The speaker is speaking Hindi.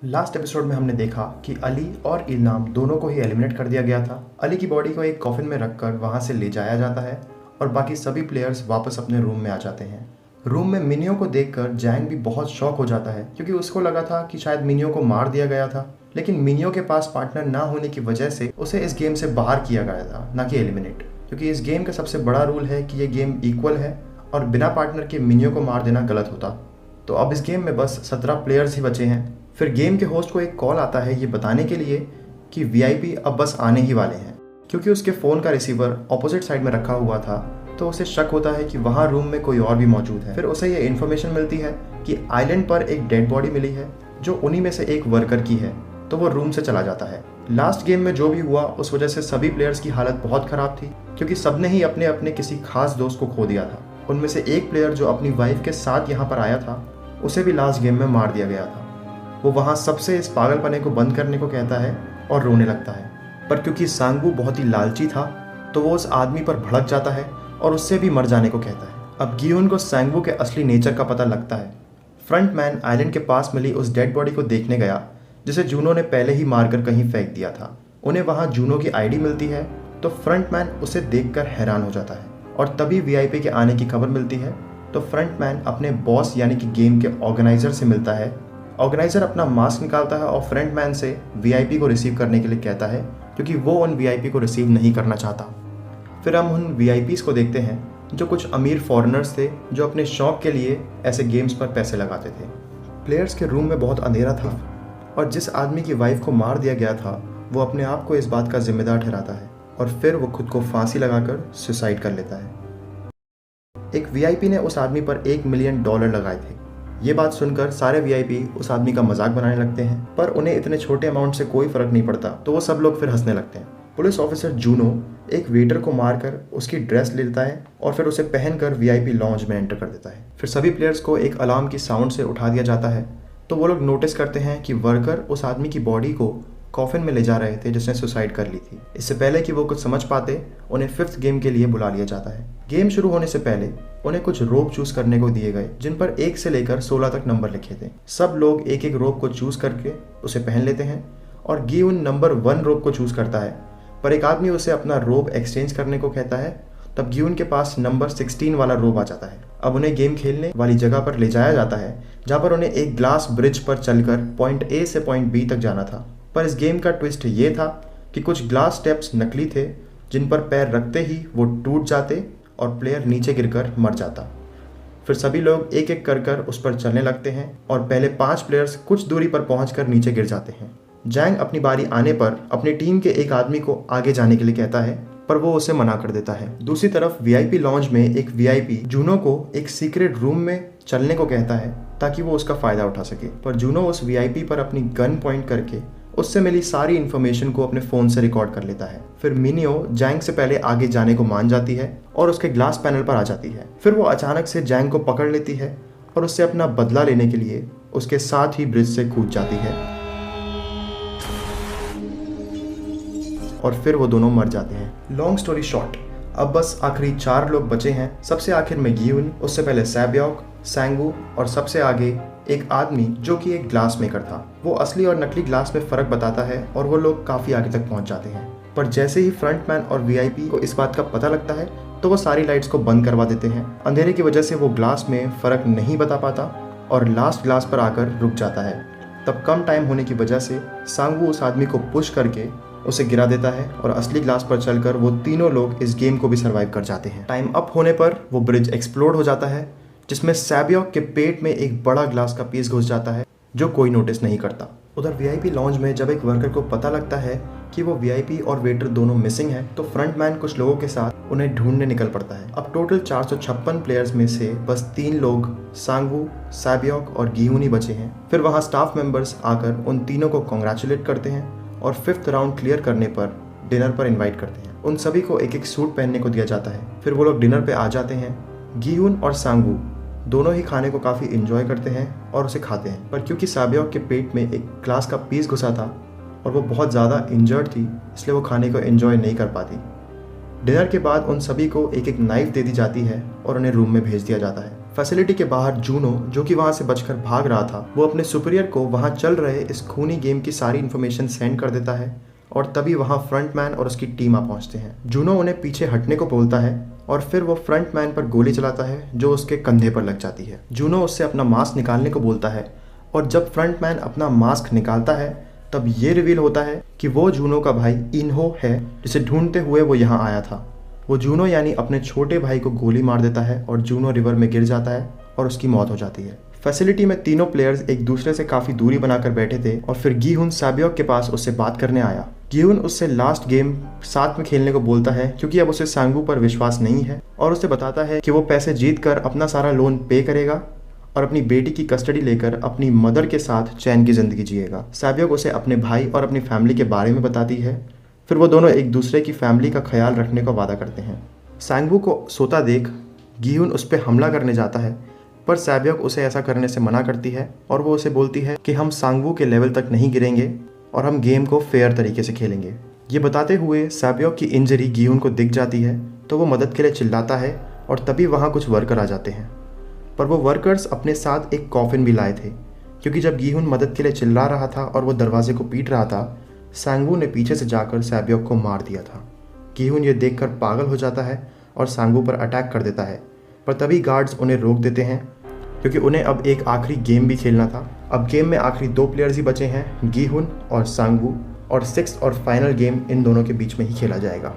लास्ट एपिसोड में हमने देखा कि अली और इल्नाम दोनों को ही एलिमिनेट कर दिया गया था। अली की बॉडी को एक कॉफिन में रखकर वहां से ले जाया जाता है और बाकी सभी प्लेयर्स वापस अपने रूम में आ जाते हैं। रूम में मिनियो को देखकर जैंग भी बहुत शॉक हो जाता है क्योंकि उसको लगा था कि शायद मिनियो को मार दिया गया था, लेकिन मिनियो के पास पार्टनर ना होने की वजह से उसे इस गेम से बाहर किया गया था, ना कि एलिमिनेट। क्योंकि इस गेम का सबसे बड़ा रूल है कि ये गेम इक्वल है और बिना पार्टनर के मिनियो को मार देना गलत होता। तो अब इस गेम में बस 17 प्लेयर्स ही बचे हैं। फिर गेम के होस्ट को एक कॉल आता है ये बताने के लिए कि वीआईपी अब बस आने ही वाले हैं। क्योंकि उसके फ़ोन का रिसीवर ऑपोजिट साइड में रखा हुआ था तो उसे शक होता है कि वहाँ रूम में कोई और भी मौजूद है। फिर उसे ये इन्फॉर्मेशन मिलती है कि आइलैंड पर एक डेड बॉडी मिली है जो उन्हीं में से एक वर्कर की है, तो वो रूम से चला जाता है। लास्ट गेम में जो भी हुआ उस वजह से सभी प्लेयर्स की हालत बहुत ख़राब थी क्योंकि सबने ही अपने अपने किसी खास दोस्त को खो दिया था। उनमें से एक प्लेयर जो अपनी वाइफ के साथ यहाँ पर आया था उसे भी लास्ट गेम में मार दिया गया था। वो वहाँ सबसे इस पागलपने को बंद करने को कहता है और रोने लगता है, पर क्योंकि सांगवू बहुत ही लालची था तो वो उस आदमी पर भड़क जाता है और उससे भी मर जाने को कहता है। अब गियुन को सांगवू के असली नेचर का पता लगता है। फ्रंटमैन आइलैंड के पास मिली उस डेड बॉडी को देखने गया जिसे जूनो ने पहले ही मारकर कहीं फेंक दिया था। उन्हें वहाँ जूनो की आईडी मिलती है तो फ्रंटमैन उसे देखकर हैरान हो जाता है और तभी वीआईपी के आने की खबर मिलती है तो फ्रंटमैन अपने बॉस यानी कि गेम के ऑर्गेनाइजर से मिलता है। ऑर्गेनाइजर अपना मास्क निकालता है और फ्रंटमैन से वीआईपी को रिसीव करने के लिए कहता है क्योंकि वो उन वीआईपी को रिसीव नहीं करना चाहता। फिर हम उन वीआईपीज़ को देखते हैं जो कुछ अमीर फॉरेनर्स थे जो अपने शौक के लिए ऐसे गेम्स पर पैसे लगाते थे। प्लेयर्स के रूम में बहुत अंधेरा था और जिस आदमी की वाइफ को मार दिया गया था वो अपने आप को इस बात का जिम्मेदार ठहराता है और फिर वो खुद को फांसी लगाकर सुसाइड कर लेता है। एक वीआईपी ने उस आदमी पर $1 मिलियन लगाए थे। ये बात सुनकर सारे वीआईपी उस आदमी का मजाक बनाने लगते हैं, पर उन्हें इतने छोटे अमाउंट से कोई फर्क नहीं पड़ता तो वो सब लोग फिर हंसने लगते हैं। पुलिस ऑफिसर जूनो एक वेटर को मारकर उसकी ड्रेस ले लेता है और फिर उसे पहनकर वीआईपी लॉन्ज में एंटर कर देता है। फिर सभी प्लेयर्स को एक अलार्म की साउंड से उठा दिया जाता है तो वो लोग नोटिस करते हैं कि वर्कर उस आदमी की बॉडी को कॉफिन में ले जा रहे थे जिसने सुसाइड कर ली थी। इससे पहले कि वो कुछ समझ पाते उन्हें 5th गेम के लिए बुला लिया जाता है। गेम शुरू होने से पहले उन्हें कुछ रोप चूज करने को दिए गए जिन पर 1 से लेकर 16 तक नंबर लिखे थे। सब लोग एक एक रोप को चूज करके उसे पहन लेते हैं और गियुन नंबर 1 रोप को चूज करता है, पर एक आदमी उसे अपना रोप एक्सचेंज करने को कहता है। तब गियुन के पास नंबर 16 वाला रोप आ जाता है। अब उन्हें गेम खेलने वाली जगह पर ले जाया जाता है जहाँ पर उन्हें एक ग्लास ब्रिज पर चलकर पॉइंट A से पॉइंट B तक जाना था। पर इस गेम का ट्विस्ट ये था कि कुछ ग्लास स्टेप्स नकली थे जिन पर पैर रखते ही वो टूट जाते और प्लेयर नीचे गिरकर मर जाता। फिर सभी लोग एक एक कर उस पर चलने लगते हैं और पहले 5 प्लेयर्स कुछ दूरी पर पहुंचकर नीचे गिर जाते हैं। जैंग अपनी बारी आने पर अपनी टीम के एक आदमी को आगे जाने के लिए कहता है पर वो उसे मना कर देता है। दूसरी तरफ वीआईपी लॉन्ज में एक वीआईपी जूनो को एक सीक्रेट रूम में चलने को कहता है ताकि वो उसका फायदा उठा सके, पर जूनो उस वीआईपी पर अपनी गन पॉइंट करके उससे मिली सारी इन्फॉर्मेशन को अपने फ़ोन से रिकॉर्ड कर लेता है। फिर मिनियो जैंग से पहले आगे जाने को मान जाती है और उसके ग्लास पैनल पर आ जाती है। फिर वो अचानक से जैंग को पकड़ लेती है और उससे अपना बदला लेने के लिए उसके साथ ही ब्रिज से कूद जाती है और फिर वो दोनों मर जाते हैं। लॉन्ग स्टोरी शॉर्ट, अब बस आखिरी 4 लोग बचे हैं। सबसे आखिर में गियुन, उससे पहले सैब्योक, सांगवू और सबसे आगे एक आदमी जो कि एक ग्लास मेकर था। वो असली और नकली ग्लास में फ़र्क बताता है और वो लोग काफ़ी आगे तक पहुंच जाते हैं। पर जैसे ही फ्रंटमैन और वीआईपी को इस बात का पता लगता है तो वो सारी लाइट्स को बंद करवा देते हैं। अंधेरे की वजह से वो ग्लास में फ़र्क नहीं बता पाता और लास्ट ग्लास पर आकर रुक जाता है। तब कम टाइम होने की वजह से सांगवू उस आदमी को पुश करके उसे गिरा देता है और असली ग्लास पर चलकर वो तीनों लोग इस गेम को भी सर्वाइव कर जाते हैं। टाइम अप होने पर वो ब्रिज एक्सप्लोड हो जाता है जिसमें सैब्योक के पेट में एक बड़ा ग्लास का पीस घुस जाता है जो कोई नोटिस नहीं करता। उधर वीआईपी लॉन्ज में जब एक वर्कर को पता लगता है कि वो वीआईपी और वेटर दोनों मिसिंग हैं तो फ्रंटमैन कुछ लोगों के साथ उन्हें ढूंढने निकल पड़ता है। अब टोटल 456 प्लेयर्स में से बस 3 लोग सांगवू, सैब्योक और गियुन ही बचे हैं। फिर वहाँ स्टाफ मेंबर्स आकर उन तीनों को कॉन्ग्रेचुलेट करते हैं और 5th राउंड क्लियर करने पर डिनर पर इन्वाइट करते हैं। उन सभी को एक एक सूट पहनने को दिया जाता है। फिर वो लोग डिनर पे आ जाते हैं। गियुन और सांगवू दोनों ही खाने को काफ़ी इंजॉय करते हैं और उसे खाते हैं, पर क्योंकि सैब्योक के पेट में एक ग्लास का पीस घुसा था और वो बहुत ज़्यादा इंजर्ड थी इसलिए वो खाने को इंजॉय नहीं कर पाती। डिनर के बाद उन सभी को एक एक नाइफ दे दी जाती है और उन्हें रूम में भेज दिया जाता है। फैसिलिटी के बाहर जूनो, जो कि वहां से बचकर भाग रहा था, वो अपने सुपीरियर को वहां चल रहे इस खूनी गेम की सारी इन्फॉर्मेशन सेंड कर देता है और तभी वहां फ्रंटमैन और उसकी टीम आ पहुंचते हैं। जूनो उन्हें पीछे हटने को बोलता है और फिर वो फ्रंटमैन पर गोली चलाता है जो उसके कंधे पर लग जाती है। जूनो उससे अपना मास्क निकालने को बोलता है और जब फ्रंटमैन अपना मास्क निकालता है तब ये रिवील होता है कि वो जूनो का भाई इन्हो है, जिसे ढूंढते हुए वो यहाँ आया था। वो जूनो यानी अपने छोटे भाई को गोली मार देता है और जूनो रिवर में गिर जाता है और उसकी मौत हो जाती है। फैसिलिटी में तीनों प्लेयर्स एक दूसरे से काफ़ी दूरी बनाकर बैठे थे और फिर गीहुन सैब्योक के पास उससे बात करने आया। गीहुन उससे लास्ट गेम साथ में खेलने को बोलता है क्योंकि अब उसे सांगवू पर विश्वास नहीं है और उसे बताता है कि वो पैसे जीत कर अपना सारा लोन पे करेगा और अपनी बेटी की कस्टडी लेकर अपनी मदर के साथ चैन की ज़िंदगी जिएगा। सैब्योक उसे अपने भाई और अपनी फैमिली के बारे में बताती है। फिर वो दोनों एक दूसरे की फैमिली का ख्याल रखने का वादा करते हैं। सांगवू को सोता देख गीहुन उस पर हमला करने जाता है, पर सैब्योक उसे ऐसा करने से मना करती है और वो उसे बोलती है कि हम सांगवू के लेवल तक नहीं गिरेंगे और हम गेम को फेयर तरीके से खेलेंगे। ये बताते हुए सैब्योक की इंजरी गीहुन को दिख जाती है तो वो मदद के लिए चिल्लाता है और तभी वहाँ कुछ वर्कर आ जाते हैं, पर वो वर्कर्स अपने साथ एक कॉफिन भी लाए थे क्योंकि जब गीहुन मदद के लिए चिल्ला रहा था और वो दरवाजे को पीट रहा था, सांगवू ने पीछे से जाकर सैब्योक को मार दिया था। गीहुन ये देखकर पागल हो जाता है और सांगवू पर अटैक कर देता है, पर तभी गार्ड्स उन्हें रोक देते हैं क्योंकि उन्हें अब एक आखिरी गेम भी खेलना था। अब गेम में आखिरी 2 प्लेयर्स ही बचे हैं, गीहुन और सांगवू, और 6th और फाइनल गेम इन दोनों के बीच में ही खेला जाएगा।